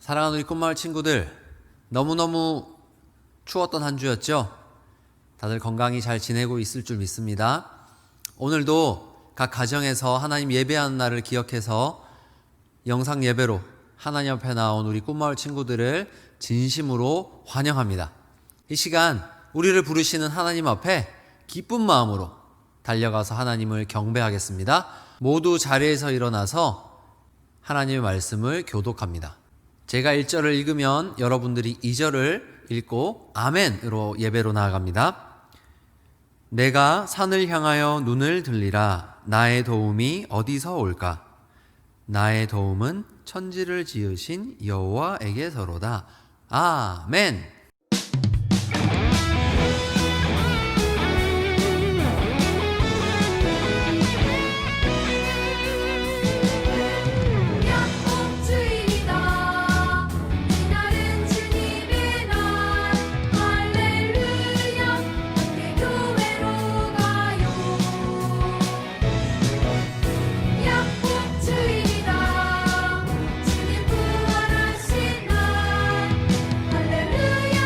사랑하는 우리 꿈마을 친구들, 너무너무 추웠던 한 주였죠? 다들 건강히 잘 지내고 있을 줄 믿습니다. 오늘도 각 가정에서 하나님 예배하는 날을 기억해서 영상 예배로 하나님 앞에 나온 우리 꿈마을 친구들을 진심으로 환영합니다. 이 시간 우리를 부르시는 하나님 앞에 기쁜 마음으로 달려가서 하나님을 경배하겠습니다. 모두 자리에서 일어나서 하나님의 말씀을 교독합니다. 제가 1절을 읽으면 여러분들이 2절을 읽고 아멘으로 예배로 나아갑니다. 내가 산을 향하여 눈을 들리라. 나의 도움이 어디서 올까? 나의 도움은 천지를 지으신 여호와에게서로다. 아멘. 할렐루야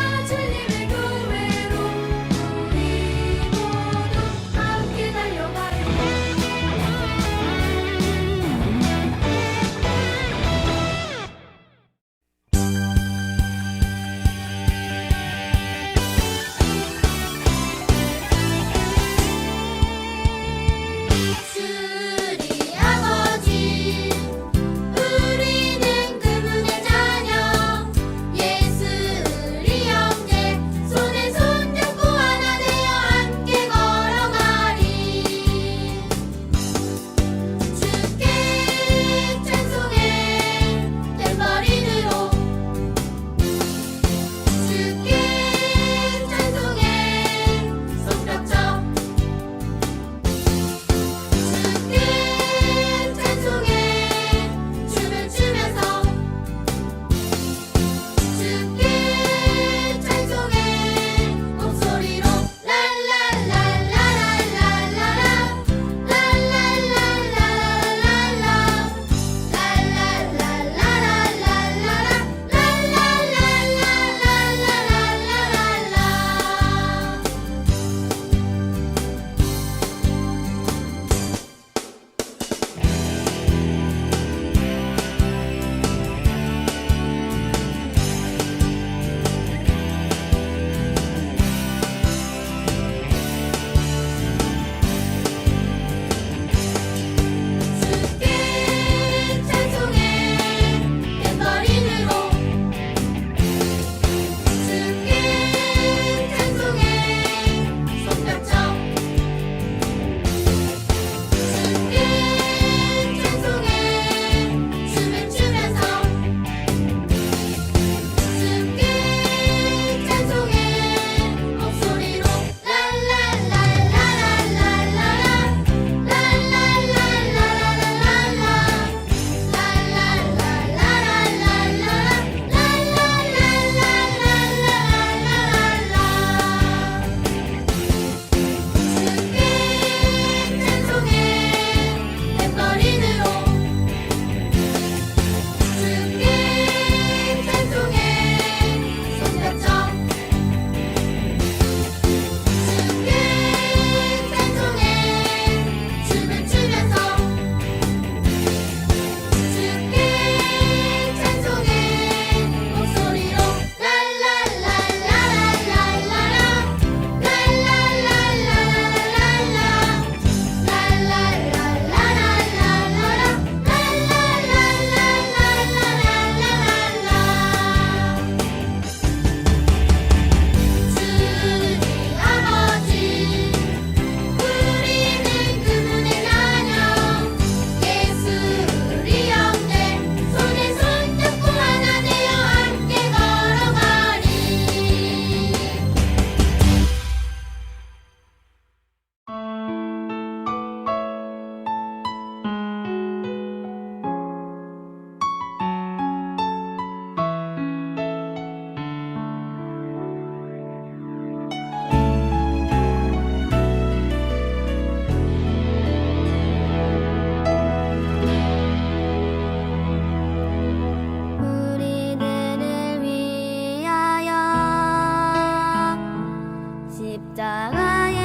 십자가에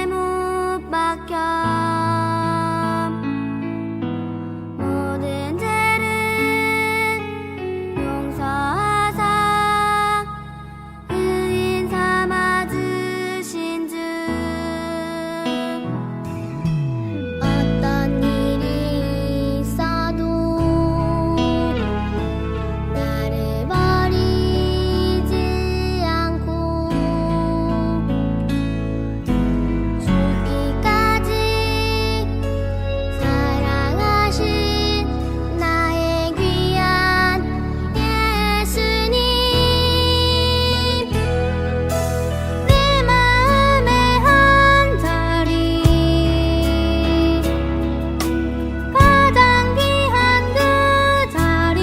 못 박혀 모든 죄를 용서하사 의인 삼아 주신 주 어떤 일이 있어도 나를 버리지 않고 죽기까지 사랑하신 나의 귀한 예수님 내 마음의 한 자리 가장 귀한 그 자리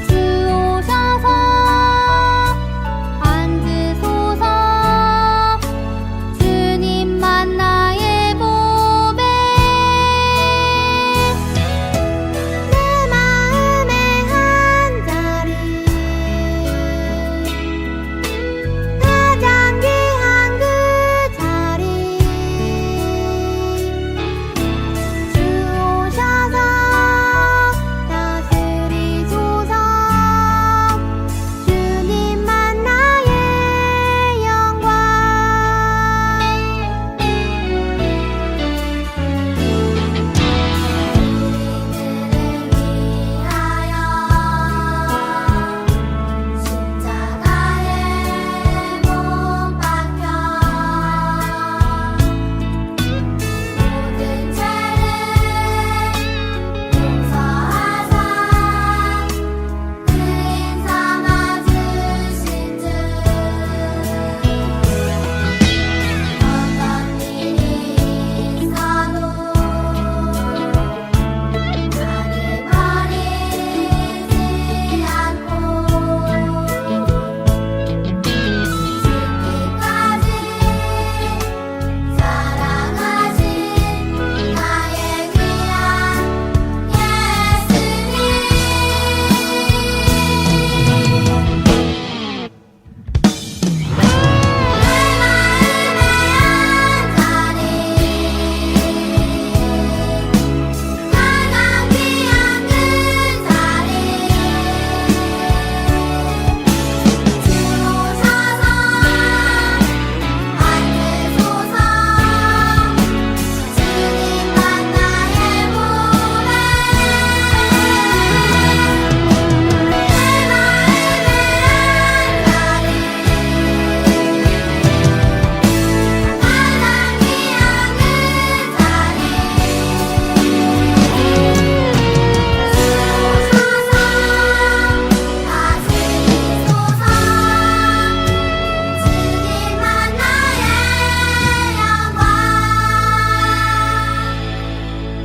주 오셔서 앉으소서 주님만 나의 보배 내 마음의 한 자리 가장 귀한 그 자리 주 오셔서 다스리소서 주님만 나의 영광 십자가에 못 박혀 모든 죄를 용서하사 의인 삼아 주신 주 어떤 일이 있어도 나를 버리지 않고 죽기까지 사랑하신 나의 귀한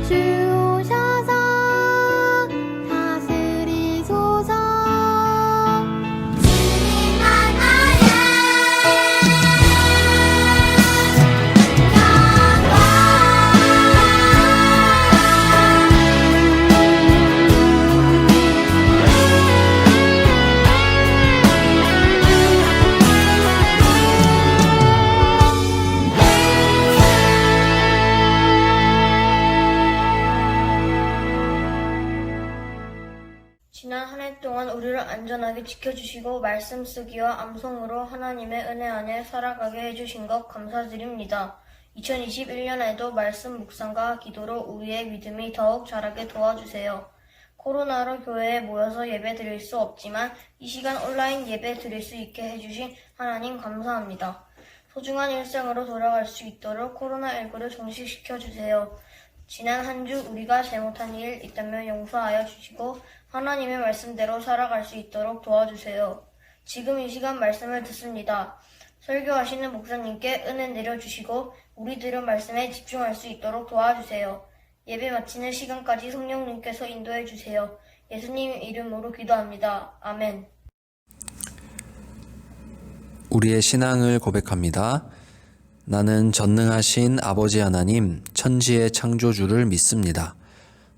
주 오셔서 다스리소서 주님만 나의 지난 한 해 동안 우리를 안전하게 지켜주시고 말씀 쓰기와 암송으로 하나님의 은혜 안에 살아가게 해주신 것 감사드립니다. 2021년에도 말씀 묵상과 기도로 우리의 믿음이 더욱 자라게 도와주세요. 코로나로 교회에 모여서 예배 드릴 수 없지만 이 시간 온라인 예배 드릴 수 있게 해주신 하나님 감사합니다. 소중한 일상으로 돌아갈 수 있도록 코로나19를 종식시켜주세요. 지난 한 주 우리가 잘못한 일 있다면 용서하여 주시고 하나님의 말씀대로 살아갈 수 있도록 도와주세요. 지금 이 시간 말씀을 듣습니다. 설교하시는 목사님께 은혜 내려주시고 우리들은 말씀에 집중할 수 있도록 도와주세요. 예배 마치는 시간까지 성령님께서 인도해 주세요. 예수님 이름으로 기도합니다. 아멘. 우리의 신앙을 고백합니다. 나는 전능하신 아버지 하나님, 천지의 창조주를 믿습니다.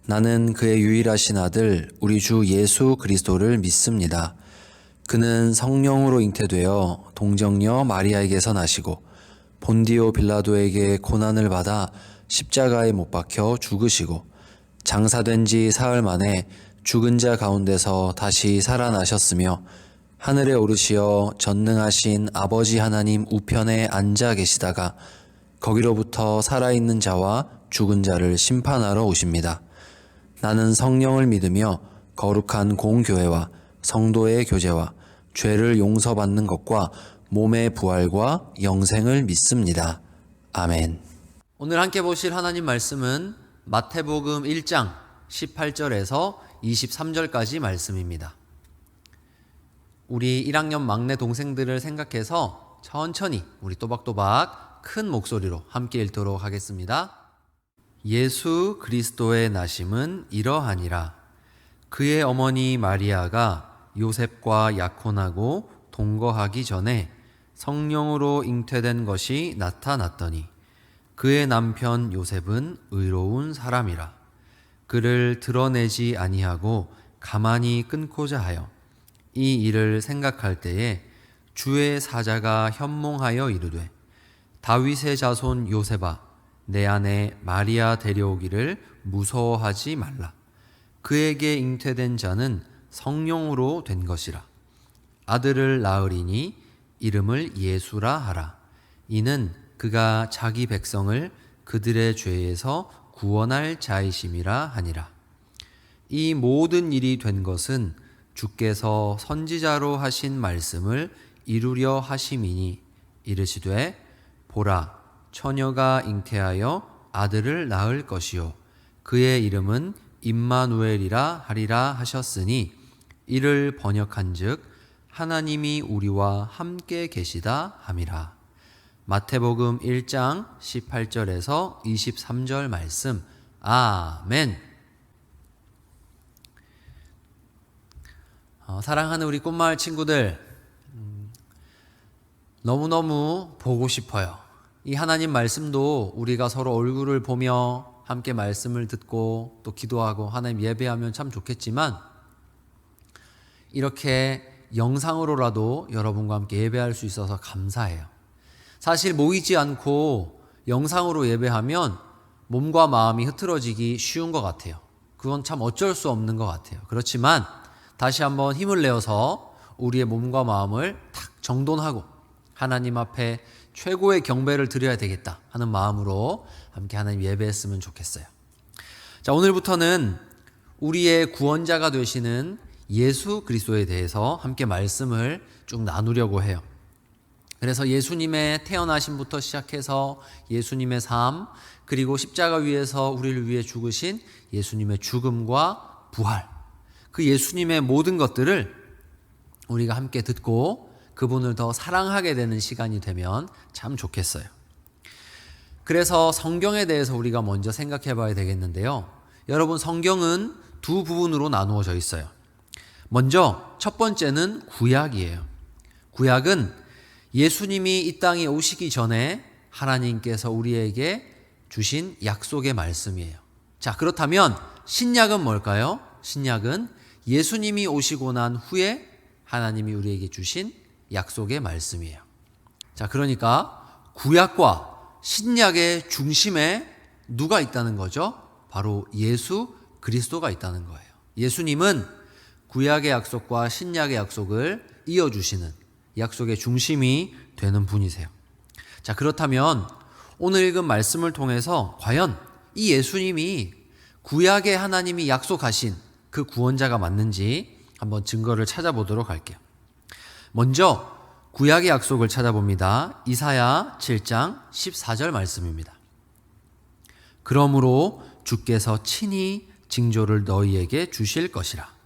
나는 그의 유일하신 아들, 우리 주 예수 그리스도를 믿습니다. 그는 성령으로 잉태되어 동정녀 마리아에게서 나시고 본디오 빌라도에게 고난을 받아 십자가에 못 박혀 죽으시고 장사된 지 사흘 만에 죽은 자 가운데서 다시 살아나셨으며 하늘에 오르시어 전능하신 아버지 하나님 우편에 앉아 계시다가 거기로부터 살아있는 자와 죽은 자를 심판하러 오십니다. 나는 성령을 믿으며 거룩한 공교회와 성도의 교제와 죄를 용서받는 것과 몸의 부활과 영생을 믿습니다. 아멘. 오늘 함께 보실 하나님 말씀은 마태복음 1장 18절에서 23절까지 말씀입니다. 우리 1학년 막내 동생들을 생각해서 천천히 우리 또박또박 큰 목소리로 함께 읽도록 하겠습니다. 예수 그리스도의 나심은 이러하니라. 그의 어머니 마리아가 요셉과 약혼하고 동거하기 전에 성령으로 잉태된 것이 나타났더니 그의 남편 요셉은 의로운 사람이라. 그를 드러내지 아니하고 가만히 끊고자 하여 이 일을 생각할 때에 주의 사자가 현몽하여 이르되 다윗의 자손 요셉아 내 아내 마리아 데려오기를 무서워하지 말라. 그에게 잉태된 자는 성령으로 된 것이라. 아들을 낳으리니 이름을 예수라 하라. 이는 그가 자기 백성을 그들의 죄에서 구원할 자이심이라 하니라. 이 모든 일이 된 것은 주께서 선지자로 하신 말씀을 이루려 하심이니 이르시되 보라 처녀가 잉태하여 아들을 낳을 것이요 그의 이름은 임마누엘이라 하리라 하셨으니 이를 번역한즉 하나님이 우리와 함께 계시다 함이라. 마태복음 1장 18절에서 23절 말씀. 아멘. 사랑하는 우리 꽃마을 친구들, 너무너무 보고 싶어요. 이 하나님 말씀도 우리가 서로 얼굴을 보며 함께 말씀을 듣고 또 기도하고 하나님 예배하면 참 좋겠지만 이렇게 영상으로라도 여러분과 함께 예배할 수 있어서 감사해요. 사실 모이지 않고 영상으로 예배하면 몸과 마음이 흐트러지기 쉬운 것 같아요. 그건 참 어쩔 수 없는 것 같아요. 그렇지만 다시 한번 힘을 내어서 우리의 몸과 마음을 탁 정돈하고 하나님 앞에 최고의 경배를 드려야 되겠다 하는 마음으로 함께 하나님 예배했으면 좋겠어요. 자, 오늘부터는 우리의 구원자가 되시는 예수 그리스도에 대해서 함께 말씀을 쭉 나누려고 해요. 그래서 예수님의 태어나심부터 시작해서 예수님의 삶, 그리고 십자가 위에서 우리를 위해 죽으신 예수님의 죽음과 부활, 그 예수님의 모든 것들을 우리가 함께 듣고 그분을 더 사랑하게 되는 시간이 되면 참 좋겠어요. 그래서 성경에 대해서 우리가 먼저 생각해 봐야 되겠는데요. 여러분, 성경은 두 부분으로 나누어져 있어요. 먼저 첫 번째는 구약이에요. 구약은 예수님이 이 땅에 오시기 전에 하나님께서 우리에게 주신 약속의 말씀이에요. 자, 그렇다면 신약은 뭘까요? 신약은 예수님이 오시고 난 후에 하나님이 우리에게 주신 약속의 말씀이에요. 자, 그러니까 구약과 신약의 중심에 누가 있다는 거죠? 바로 예수 그리스도가 있다는 거예요. 예수님은 구약의 약속과 신약의 약속을 이어주시는 약속의 중심이 되는 분이세요. 자, 그렇다면 오늘 읽은 말씀을 통해서 과연 이 예수님이 구약의 하나님이 약속하신 그 구원자가 맞는지 한번 증거를 찾아보도록 할게요. 먼저 구약의 약속을 찾아봅니다. 이사야 7장 14절 말씀입니다. 그러므로 주께서 친히 징조를 너희에게 주실 것이라.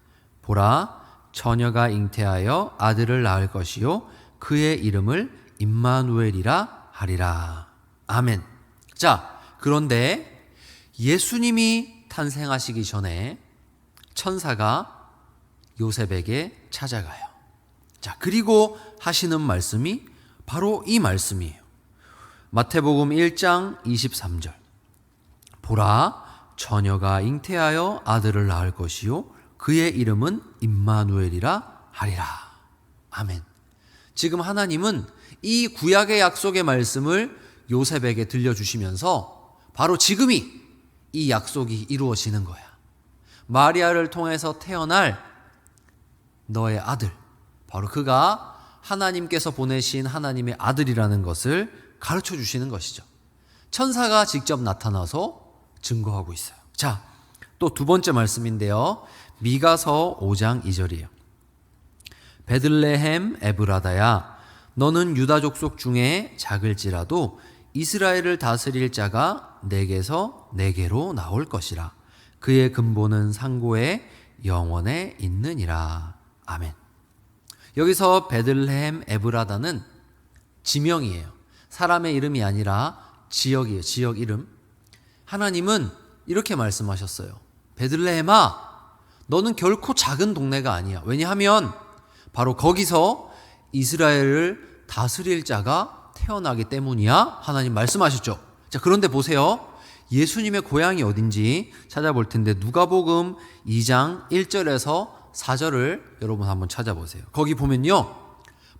보라, 처녀가 잉태하여 아들을 낳을 것이요 그의 이름을 임마누엘이라 하리라. 아멘. 자, 그런데 예수님이 탄생하시기 전에 천사가 요셉에게 찾아가요. 자, 그리고 하시는 말씀이 바로 이 말씀이에요. 마태복음 1장 23절. 보라, 처녀가 잉태하여 아들을 낳을 것이요 그의 이름은 임마누엘이라 하리라. 아멘. 지금 하나님은 이 구약의 약속의 말씀을 요셉에게 들려주시면서 바로 지금이 이 약속이 이루어지는 거야. 마리아를 통해서 태어날 너의 아들, 바로 그가 하나님께서 보내신 하나님의 아들이라는 것을 가르쳐 주시는 것이죠. 천사가 직접 나타나서 증거하고 있어요. 자, 또 두 번째 말씀인데요. 미가서 5장 2절이에요. 베들레헴 에브라다야, 너는 유다 족속 중에 작을지라도 이스라엘을 다스릴 자가 내게서 내게로 나올 것이라. 그의 근본은 상고의 영원에 있느니라. 아멘. 여기서 베들레헴 에브라다는 지명이에요. 사람의 이름이 아니라 지역이에요. 지역 이름. 하나님은 이렇게 말씀하셨어요. 베들레헴아, 너는 결코 작은 동네가 아니야. 왜냐하면 바로 거기서 이스라엘을 다스릴 자가 태어나기 때문이야. 하나님 말씀하셨죠. 자, 그런데 보세요. 예수님의 고향이 어딘지 찾아볼 텐데 누가복음 2장 1절에서 4절을 여러분 한번 찾아보세요. 거기 보면요,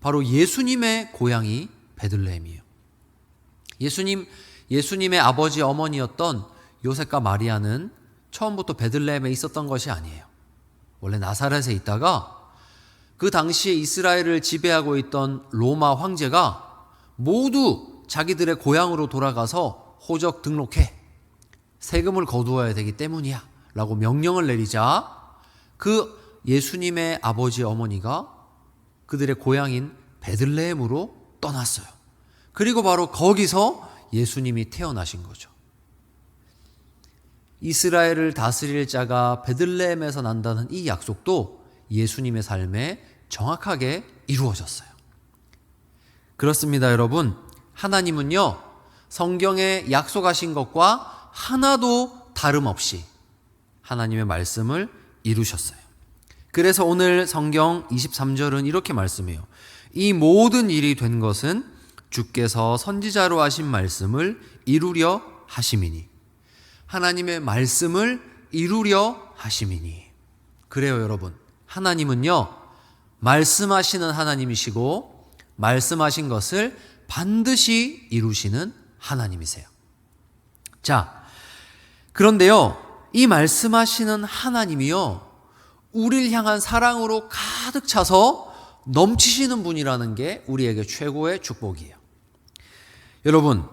바로 예수님의 고향이 베들레헴이에요. 예수님의 아버지 어머니였던 요셉과 마리아는 처음부터 베들레헴에 있었던 것이 아니에요. 원래 나사렛에 있다가 그 당시에 이스라엘을 지배하고 있던 로마 황제가 모두 자기들의 고향으로 돌아가서 호적 등록해, 세금을 거두어야 되기 때문이야 라고 명령을 내리자 그 예수님의 아버지 어머니가 그들의 고향인 베들레헴으로 떠났어요. 그리고 바로 거기서 예수님이 태어나신 거죠. 이스라엘을 다스릴 자가 베들레헴에서 난다는 이 약속도 예수님의 삶에 정확하게 이루어졌어요. 그렇습니다, 여러분. 하나님은요, 성경에 약속하신 것과 하나도 다름없이 하나님의 말씀을 이루셨어요. 그래서 오늘 성경 23절은 이렇게 말씀해요. 이 모든 일이 된 것은 주께서 선지자로 하신 말씀을 이루려 하심이니. 하나님의 말씀을 이루려 하심이니. 그래요, 여러분. 하나님은요, 말씀하시는 하나님이시고 말씀하신 것을 반드시 이루시는 하나님이세요. 자, 그런데요, 이 말씀하시는 하나님이요, 우리를 향한 사랑으로 가득 차서 넘치시는 분이라는 게 우리에게 최고의 축복이에요. 여러분,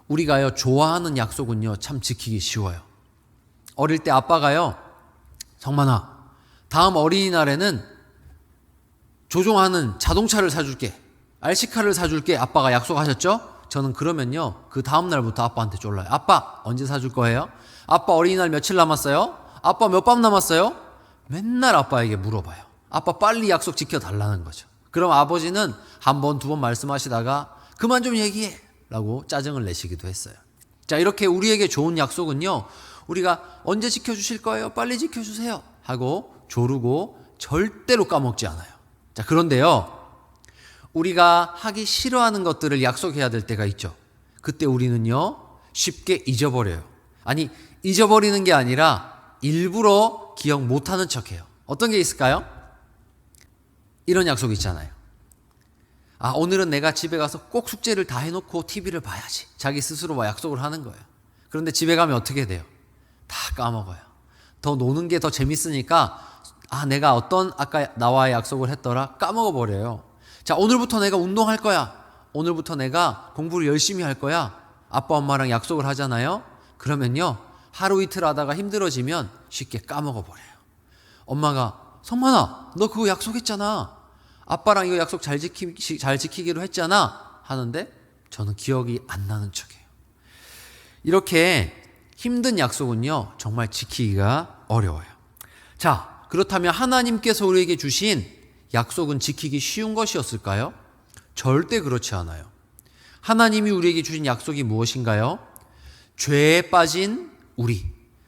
우리가요, 좋아하는 약속은요, 참 지키기 쉬워요. 어릴 때 아빠가요, 정만아, 다음 어린이날에는 조종하는 자동차를 사줄게, RC카를 사줄게, 아빠가 약속하셨죠? 저는 그러면요, 그 다음날부터 아빠한테 쫄라요. 아빠, 언제 사줄 거예요? 아빠 어린이날 며칠 남았어요? 아빠 몇 밤 남았어요? 맨날 아빠에게 물어봐요. 아빠 빨리 약속 지켜달라는 거죠. 그럼 아버지는 한 번, 두 번 말씀하시다가 그만 좀 얘기해 라고 짜증을 내시기도 했어요. 자, 이렇게 우리에게 좋은 약속은요, 우리가 언제 지켜주실 거예요? 빨리 지켜주세요 하고 조르고 절대로 까먹지 않아요. 자, 그런데요, 우리가 하기 싫어하는 것들을 약속해야 될 때가 있죠. 그때 우리는요, 쉽게 잊어버려요. 아니, 잊어버리는 게 아니라 일부러 기억 못하는 척해요. 어떤 게 있을까요? 이런 약속 있잖아요. 아, 오늘은 내가 집에 가서 꼭 숙제를 다 해놓고 TV를 봐야지. 자기 스스로 약속을 하는 거예요. 그런데 집에 가면 어떻게 돼요? 다 까먹어요. 더 노는 게 더 재밌으니까 내가 어떤 아까 나와의 약속을 했더라 까먹어버려요. 자, 오늘부터 내가 운동할 거야. 오늘부터 내가 공부를 열심히 할 거야. 아빠 엄마랑 약속을 하잖아요. 그러면요, 하루 이틀 하다가 힘들어지면 쉽게 까먹어버려요. 엄마가 성만아, 너 그거 약속했잖아. 아빠랑 이거 약속 잘 지키기로 했잖아 하는데 저는 기억이 안 나는 척해요. 이렇게 힘든 약속은요, 정말 지키기가 어려워요. 자, 그렇다면 하나님께서 우리에게 주신 약속은 지키기 쉬운 것이었을까요? 절대 그렇지 않아요. 하나님이 우리에게 주신 약속이 무엇인가요? 죄에 빠진 우리,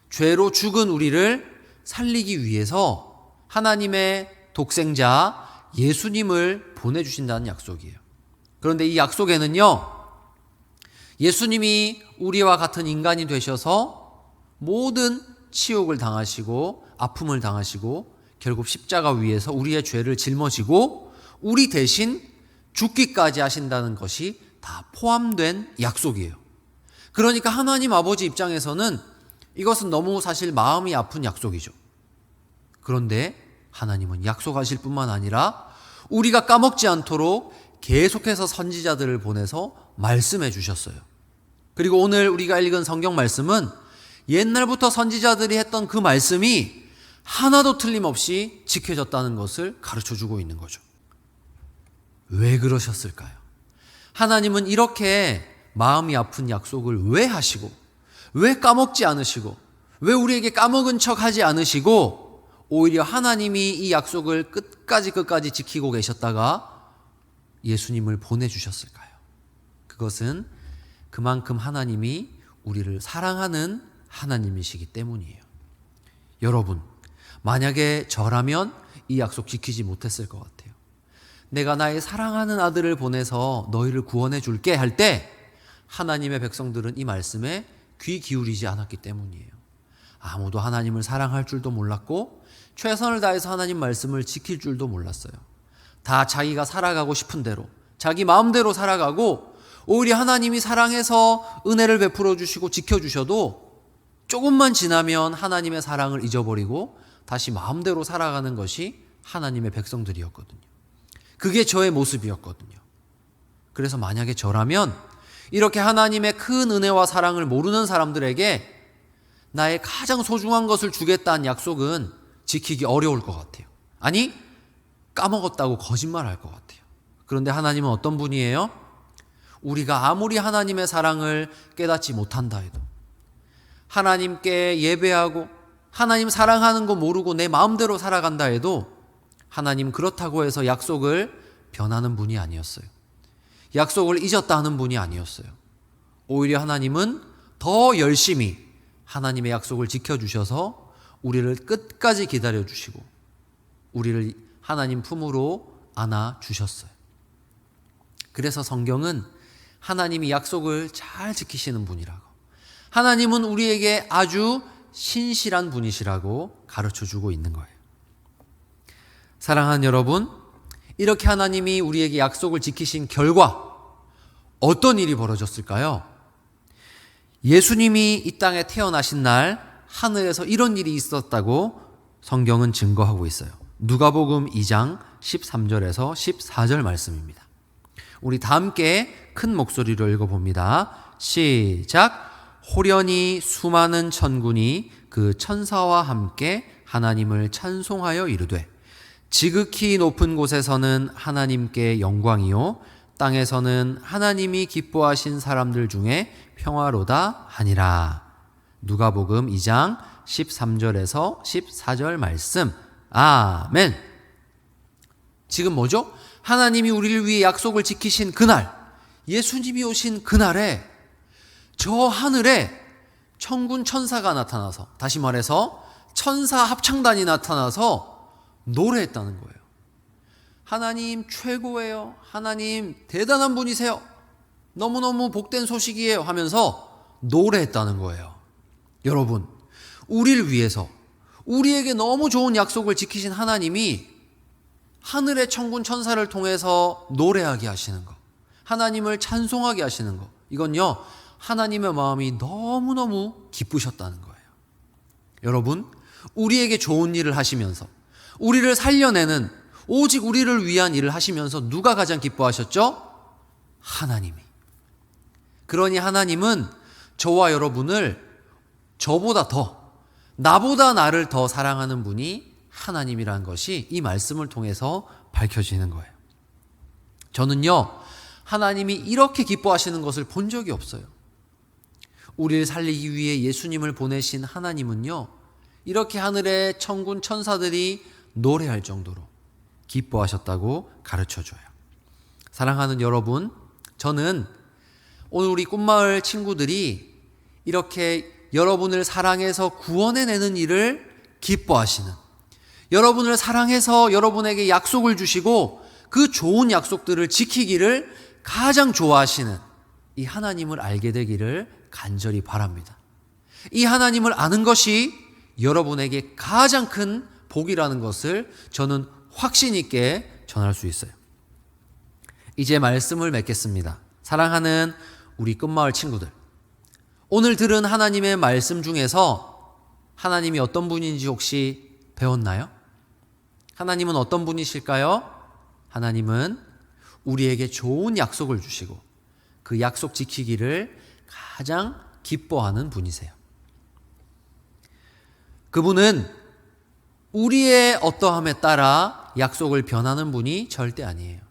죄로 죽은 우리를 살리기 위해서 하나님의 독생자 예수님을 보내주신다는 약속이에요. 그런데 이 약속에는요, 예수님이 우리와 같은 인간이 되셔서 모든 치욕을 당하시고 아픔을 당하시고 결국 십자가 위에서 우리의 죄를 짊어지고 우리 대신 죽기까지 하신다는 것이 다 포함된 약속이에요. 그러니까 하나님 아버지 입장에서는 이것은 너무 사실 마음이 아픈 약속이죠. 그런데 하나님은 약속하실 뿐만 아니라 우리가 까먹지 않도록 계속해서 선지자들을 보내서 말씀해 주셨어요. 그리고 오늘 우리가 읽은 성경 말씀은 옛날부터 선지자들이 했던 그 말씀이 하나도 틀림없이 지켜졌다는 것을 가르쳐 주고 있는 거죠. 왜 그러셨을까요? 하나님은 이렇게 마음이 아픈 약속을 왜 하시고, 왜 까먹지 않으시고, 왜 우리에게 까먹은 척 하지 않으시고, 오히려 하나님이 이 약속을 끝까지 지키고 계셨다가 예수님을 보내주셨을까요? 그것은 그만큼 하나님이 우리를 사랑하는 하나님이시기 때문이에요. 여러분, 만약에 저라면 이 약속 지키지 못했을 것 같아요. 내가 나의 사랑하는 아들을 보내서 너희를 구원해 줄게 할 때 하나님의 백성들은 이 말씀에 귀 기울이지 않았기 때문이에요. 아무도 하나님을 사랑할 줄도 몰랐고 최선을 다해서 하나님 말씀을 지킬 줄도 몰랐어요. 다 자기가 살아가고 싶은 대로, 자기 마음대로 살아가고 오히려 하나님이 사랑해서 은혜를 베풀어 주시고 지켜주셔도 조금만 지나면 하나님의 사랑을 잊어버리고 다시 마음대로 살아가는 것이 하나님의 백성들이었거든요. 그게 저의 모습이었거든요. 그래서 만약에 저라면 이렇게 하나님의 큰 은혜와 사랑을 모르는 사람들에게 나의 가장 소중한 것을 주겠다는 약속은 지키기 어려울 것 같아요. 아니, 까먹었다고 거짓말할 것 같아요. 그런데 하나님은 어떤 분이에요? 우리가 아무리 하나님의 사랑을 깨닫지 못한다 해도, 하나님께 예배하고 하나님 사랑하는 거 모르고 내 마음대로 살아간다 해도 하나님 그렇다고 해서 약속을 변하는 분이 아니었어요. 약속을 잊었다 하는 분이 아니었어요. 오히려 하나님은 더 열심히 하나님의 약속을 지켜주셔서 우리를 끝까지 기다려주시고 우리를 하나님 품으로 안아주셨어요. 그래서 성경은 하나님이 약속을 잘 지키시는 분이라고, 하나님은 우리에게 아주 신실한 분이시라고 가르쳐주고 있는 거예요. 사랑하는 여러분, 이렇게 하나님이 우리에게 약속을 지키신 결과 어떤 일이 벌어졌을까요? 예수님이 이 땅에 태어나신 날 하늘에서 이런 일이 있었다고 성경은 증거하고 있어요. 누가복음 2장 13절에서 14절 말씀입니다. 우리 다 함께 큰 목소리로 읽어봅니다. 시작. 호련히 수많은 천군이 그 천사와 함께 하나님을 찬송하여 이르되 지극히 높은 곳에서는 하나님께 영광이요 땅에서는 하나님이 기뻐하신 사람들 중에 평화로다 하니라. 누가복음 2장 13절에서 14절 말씀. 아멘. 지금 뭐죠? 하나님이 우리를 위해 약속을 지키신 그날, 예수님이 오신 그날에 저 하늘에 천군 천사가 나타나서, 다시 말해서 천사 합창단이 나타나서 노래했다는 거예요. 하나님 최고예요. 하나님 대단한 분이세요. 너무너무 복된 소식이에요 하면서 노래했다는 거예요. 여러분, 우리를 위해서 우리에게 너무 좋은 약속을 지키신 하나님이 하늘의 천군 천사를 통해서 노래하게 하시는 것, 하나님을 찬송하게 하시는 것, 이건요 하나님의 마음이 너무너무 기쁘셨다는 거예요. 여러분, 우리에게 좋은 일을 하시면서 우리를 살려내는 오직 우리를 위한 일을 하시면서 누가 가장 기뻐하셨죠? 하나님이. 그러니 하나님은 저와 여러분을 저보다 더, 나보다 나를 더 사랑하는 분이 하나님이라는 것이 이 말씀을 통해서 밝혀지는 거예요. 저는요, 하나님이 이렇게 기뻐하시는 것을 본 적이 없어요. 우리를 살리기 위해 예수님을 보내신 하나님은요, 이렇게 하늘의 천군 천사들이 노래할 정도로 기뻐하셨다고 가르쳐줘요. 사랑하는 여러분, 저는 오늘 우리 꿈마을 친구들이 이렇게 여러분을 사랑해서 구원해내는 일을 기뻐하시는, 여러분을 사랑해서 여러분에게 약속을 주시고 그 좋은 약속들을 지키기를 가장 좋아하시는 이 하나님을 알게 되기를 간절히 바랍니다. 이 하나님을 아는 것이 여러분에게 가장 큰 복이라는 것을 저는 확신 있게 전할 수 있어요. 이제 말씀을 맺겠습니다. 사랑하는 우리 끝마을 친구들, 오늘 들은 하나님의 말씀 중에서 하나님이 어떤 분인지 혹시 배웠나요? 하나님은 어떤 분이실까요? 하나님은 우리에게 좋은 약속을 주시고 그 약속 지키기를 가장 기뻐하는 분이세요. 그분은 우리의 어떠함에 따라 약속을 변하는 분이 절대 아니에요.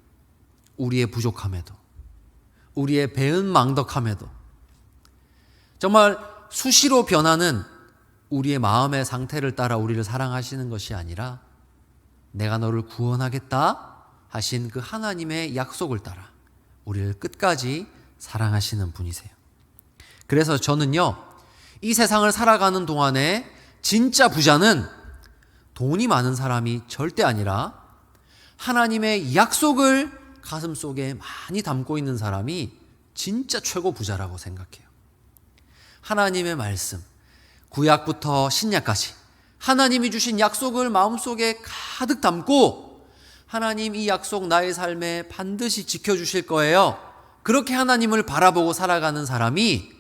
우리의 부족함에도, 우리의 배은망덕함에도, 정말 수시로 변하는 우리의 마음의 상태를 따라 우리를 사랑하시는 것이 아니라 내가 너를 구원하겠다 하신 그 하나님의 약속을 따라 우리를 끝까지 사랑하시는 분이세요. 그래서 저는요, 이 세상을 살아가는 동안에 진짜 부자는 돈이 많은 사람이 절대 아니라 하나님의 약속을 가슴속에 많이 담고 있는 사람이 진짜 최고 부자라고 생각해요. 하나님의 말씀, 구약부터 신약까지 하나님이 주신 약속을 마음속에 가득 담고 하나님 이 약속 나의 삶에 반드시 지켜주실 거예요. 그렇게 하나님을 바라보고 살아가는 사람이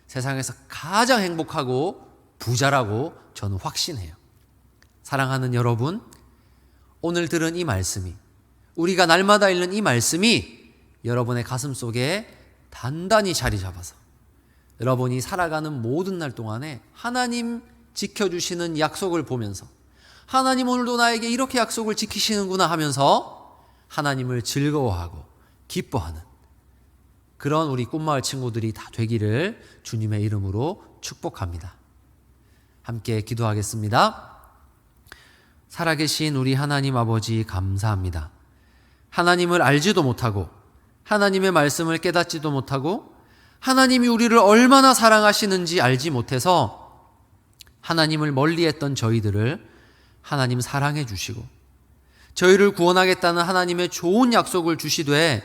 세상에서 가장 행복하고 부자라고 저는 확신해요. 사랑하는 여러분, 오늘 들은 이 말씀이, 우리가 날마다 읽는 이 말씀이 여러분의 가슴 속에 단단히 자리 잡아서 여러분이 살아가는 모든 날 동안에 하나님 지켜주시는 약속을 보면서 하나님 오늘도 나에게 이렇게 약속을 지키시는구나 하면서 하나님을 즐거워하고 기뻐하는 그런 우리 꿈마을 친구들이 다 되기를 주님의 이름으로 축복합니다. 함께 기도하겠습니다. 살아계신 우리 하나님 아버지 감사합니다. 하나님을 알지도 못하고 하나님의 말씀을 깨닫지도 못하고 하나님이 우리를 얼마나 사랑하시는지 알지 못해서 하나님을 멀리했던 저희들을 하나님 사랑해 주시고 저희를 구원하겠다는 하나님의 좋은 약속을 주시되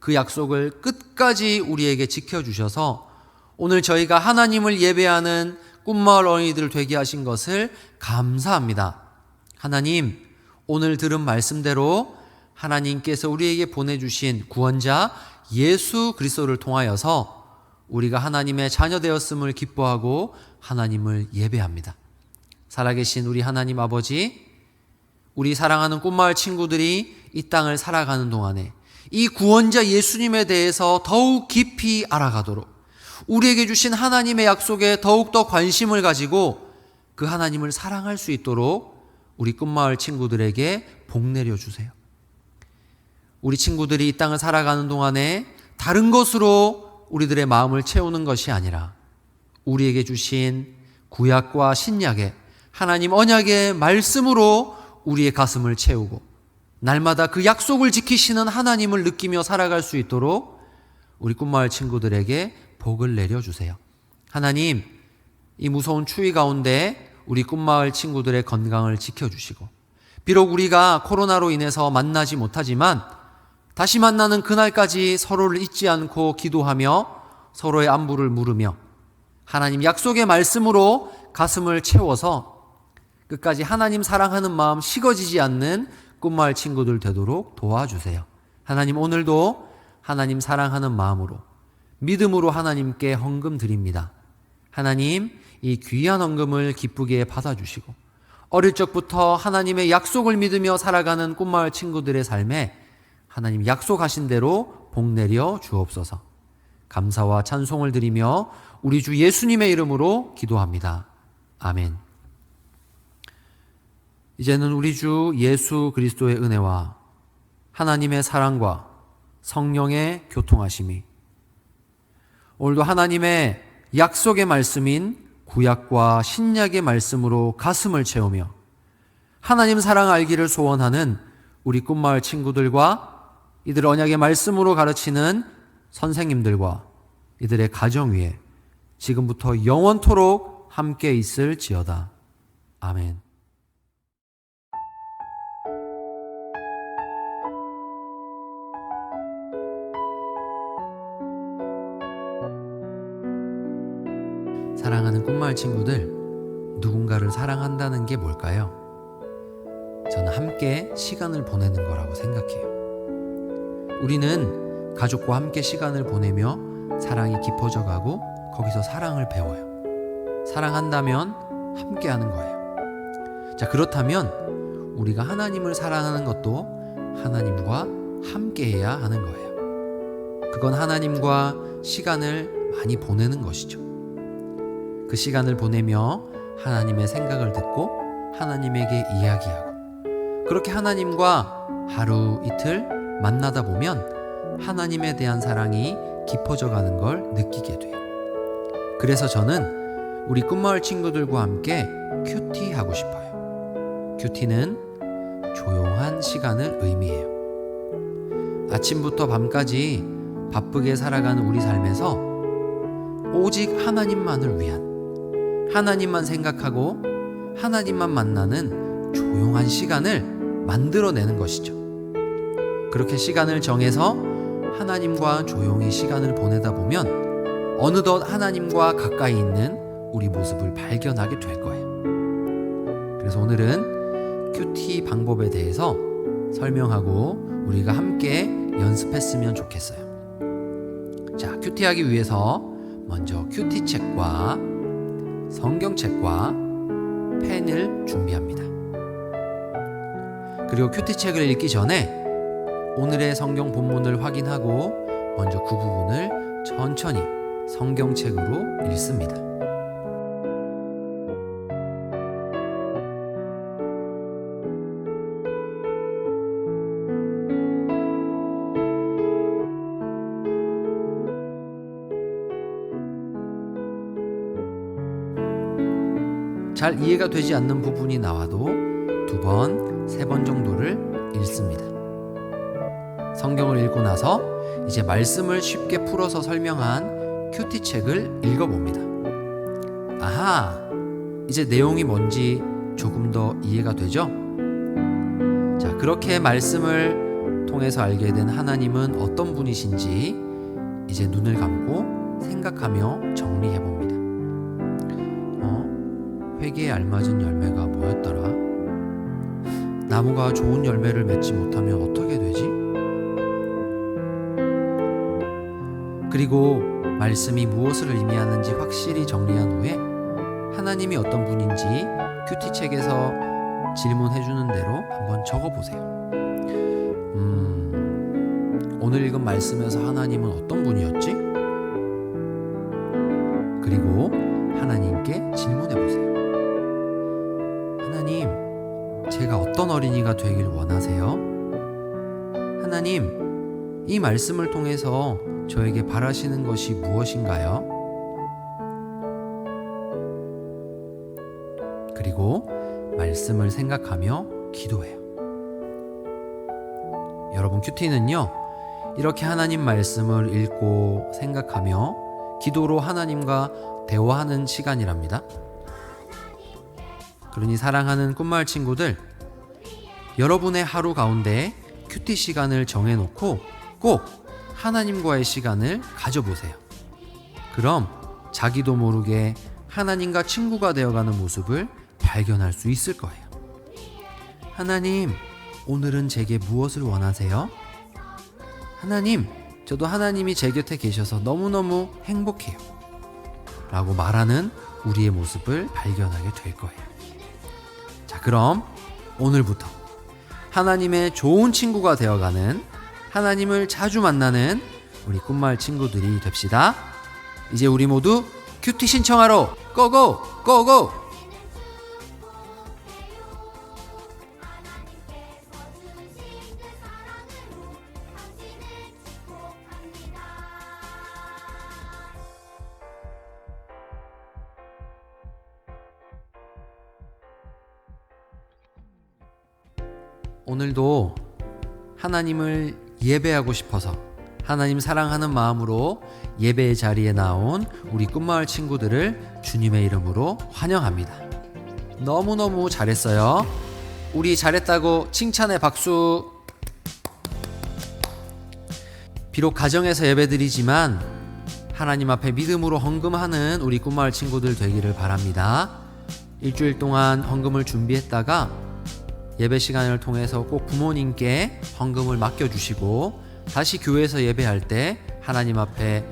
그 약속을 끝까지 우리에게 지켜주셔서 오늘 저희가 하나님을 예배하는 꿈마을 어린이들 되게 하신 것을 감사합니다. 하나님, 오늘 들은 말씀대로 하나님께서 우리에게 보내주신 구원자 예수 그리스도를 통하여서 우리가 하나님의 자녀 되었음을 기뻐하고 하나님을 예배합니다. 살아계신 우리 하나님 아버지, 우리 사랑하는 꿈마을 친구들이 이 땅을 살아가는 동안에 이 구원자 예수님에 대해서 더욱 깊이 알아가도록 우리에게 주신 하나님의 약속에 더욱더 관심을 가지고 그 하나님을 사랑할 수 있도록 우리 꿈마을 친구들에게 복 내려주세요. 우리 친구들이 이 땅을 살아가는 동안에 다른 것으로 우리들의 마음을 채우는 것이 아니라 우리에게 주신 구약과 신약의 하나님 언약의 말씀으로 우리의 가슴을 채우고 날마다 그 약속을 지키시는 하나님을 느끼며 살아갈 수 있도록 우리 꿈마을 친구들에게 복을 내려주세요. 하나님, 이 무서운 추위 가운데 우리 꿈마을 친구들의 건강을 지켜주시고 비록 우리가 코로나로 인해서 만나지 못하지만 다시 만나는 그날까지 서로를 잊지 않고 기도하며 서로의 안부를 물으며 하나님 약속의 말씀으로 가슴을 채워서 끝까지 하나님 사랑하는 마음 식어지지 않는 꿈마을 친구들 되도록 도와주세요. 하나님, 오늘도 하나님 사랑하는 마음으로 믿음으로 하나님께 헌금 드립니다. 하나님, 이 귀한 헌금을 기쁘게 받아주시고 어릴 적부터 하나님의 약속을 믿으며 살아가는 꿈마을 친구들의 삶에 하나님 약속하신 대로 복 내려 주옵소서. 감사와 찬송을 드리며 우리 주 예수님의 이름으로 기도합니다. 아멘. 이제는 우리 주 예수 그리스도의 은혜와 하나님의 사랑과 성령의 교통하심이 오늘도 하나님의 약속의 말씀인 구약과 신약의 말씀으로 가슴을 채우며 하나님 사랑 알기를 소원하는 우리 꿈마을 친구들과 이들 언약의 말씀으로 가르치는 선생님들과 이들의 가정 위에 지금부터 영원토록 함께 있을지어다. 아멘. 사랑하는 꿈마을 친구들, 누군가를 사랑한다는 게 뭘까요? 저는 함께 시간을 보내는 거라고 생각해요. 우리는 가족과 함께 시간을 보내며 사랑이 깊어져 가고 거기서 사랑을 배워요. 사랑한다면 함께 하는 거예요. 자, 그렇다면 우리가 하나님을 사랑하는 것도 하나님과 함께 해야 하는 거예요. 그건 하나님과 시간을 많이 보내는 것이죠. 그 시간을 보내며 하나님의 생각을 듣고 하나님에게 이야기하고 그렇게 하나님과 하루 이틀 만나다 보면 하나님에 대한 사랑이 깊어져 가는 걸 느끼게 돼요. 그래서 저는 우리 꿈마을 친구들과 함께 큐티 하고 싶어요. 큐티는 조용한 시간을 의미해요. 아침부터 밤까지 바쁘게 살아가는 우리 삶에서 오직 하나님만을 위한, 하나님만 생각하고 하나님만 만나는 조용한 시간을 만들어내는 것이죠. 그렇게 시간을 정해서 하나님과 조용히 시간을 보내다 보면 어느덧 하나님과 가까이 있는 우리 모습을 발견하게 될 거예요. 그래서 오늘은 큐티 방법에 대해서 설명하고 우리가 함께 연습했으면 좋겠어요. 자, 큐티하기 위해서 먼저 큐티책과 성경책과 펜을 준비합니다. 그리고 큐티책을 읽기 전에 오늘의 성경 본문을 확인하고 먼저 그 부분을 천천히 성경책으로 읽습니다. 잘 이해가 되지 않는 부분이 나와도 2번, 3번 정도를 읽습니다. 성경을 읽고 나서 이제 말씀을 쉽게 풀어서 설명한 큐티책을 읽어봅니다. 아하, 이제 내용이 뭔지 조금 더 이해가 되죠? 자, 그렇게 말씀을 통해서 알게 된 하나님은 어떤 분이신지 이제 눈을 감고 생각하며 정리해봅니다. 회개에 알맞은 열매가 뭐였더라? 나무가 좋은 열매를 맺지 못하면 어떻게 되지? 그리고 말씀이 무엇을 의미하는지 확실히 정리한 후에 하나님이 어떤 분인지 큐티책에서 질문해 주는 대로 한번 적어보세요. 오늘 읽은 말씀에서 하나님은 어떤 분이었지? 그리고 하나님께 질문해 보세요. 하나님, 제가 어떤 어린이가 되길 원하세요? 하나님, 이 말씀을 통해서 저에게 바라시는 것이 무엇인가요? 그리고 말씀을 생각하며 기도해요. 여러분, 큐티는요, 이렇게 하나님 말씀을 읽고 생각하며 기도로 하나님과 대화하는 시간이랍니다. 그러니 사랑하는 꿈마을 친구들, 여러분의 하루 가운데 큐티 시간을 정해놓고 꼭 하나님과의 시간을 가져보세요. 그럼 자기도 모르게 하나님과 친구가 되어가는 모습을 발견할 수 있을 거예요. 하나님, 오늘은 제게 무엇을 원하세요? 하나님, 저도 하나님이 제 곁에 계셔서 너무너무 행복해요. 라고 말하는 우리의 모습을 발견하게 될 거예요. 자, 그럼 오늘부터 하나님의 좋은 친구가 되어가는, 하나님을 자주 만나는 우리 꿈마을 친구들이 됩시다. 이제 우리 모두 큐티 신청하러 고고! 고고! 오늘도 하나님을 예배하고 싶어서 하나님 사랑하는 마음으로 예배의 자리에 나온 우리 꿈마을 친구들을 주님의 이름으로 환영합니다. 너무너무 잘했어요. 우리 잘했다고 칭찬의 박수. 비록 가정에서 예배드리지만 하나님 앞에 믿음으로 헌금하는 우리 꿈마을 친구들 되기를 바랍니다. 일주일 동안 헌금을 준비했다가 예배 시간을 통해서 꼭 부모님께 헌금을 맡겨주시고 다시 교회에서 예배할 때 하나님 앞에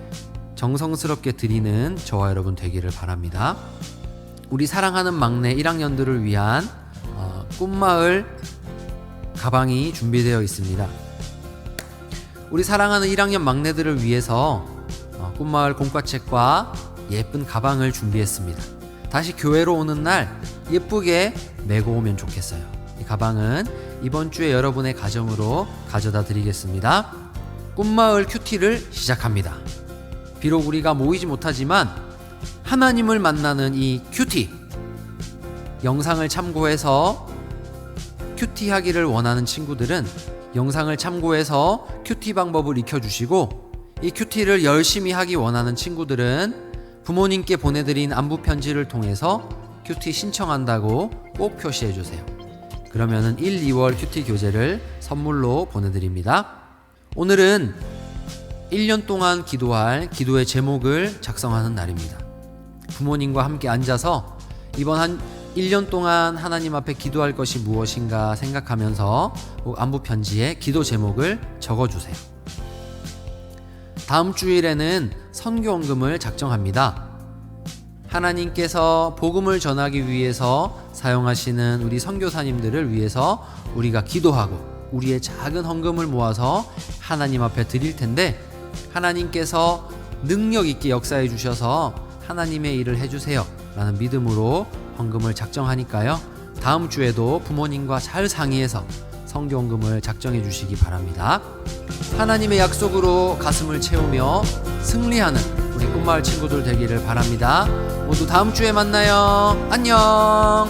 정성스럽게 드리는 저와 여러분 되기를 바랍니다. 우리 사랑하는 막내 1학년들을 위한 꿈마을 가방이 준비되어 있습니다. 우리 사랑하는 1학년 막내들을 위해서 꿈마을 공과책과 예쁜 가방을 준비했습니다. 다시 교회로 오는 날 예쁘게 메고 오면 좋겠어요. 이 가방은 이번 주에 여러분의 가정으로 가져다 드리겠습니다. 꿈마을 큐티를 시작합니다. 비록 우리가 모이지 못하지만 하나님을 만나는 이 큐티, 영상을 참고해서 큐티 하기를 원하는 친구들은 영상을 참고해서 큐티 방법을 익혀주시고, 이 큐티를 열심히 하기 원하는 친구들은 부모님께 보내드린 안부 편지를 통해서 큐티 신청한다고 꼭 표시해주세요. 그러면은 1, 2월 큐티 교재를 선물로 보내드립니다. 오늘은 1년 동안 기도할 기도의 제목을 작성하는 날입니다. 부모님과 함께 앉아서 이번 한 1년 동안 하나님 앞에 기도할 것이 무엇인가 생각하면서 안부 편지에 기도 제목을 적어주세요. 다음 주일에는 선교헌금을 작정합니다. 하나님께서 복음을 전하기 위해서 사용하시는 우리 선교사님들을 위해서 우리가 기도하고 우리의 작은 헌금을 모아서 하나님 앞에 드릴 텐데, 하나님께서 능력 있게 역사해 주셔서 하나님의 일을 해주세요 라는 믿음으로 헌금을 작정하니까요, 다음 주에도 부모님과 잘 상의해서 선교헌금을 작정해 주시기 바랍니다. 하나님의 약속으로 가슴을 채우며 승리하는 우리 꿈마을 친구들 되기를 바랍니다. 모두 다음 주에 만나요. 안녕.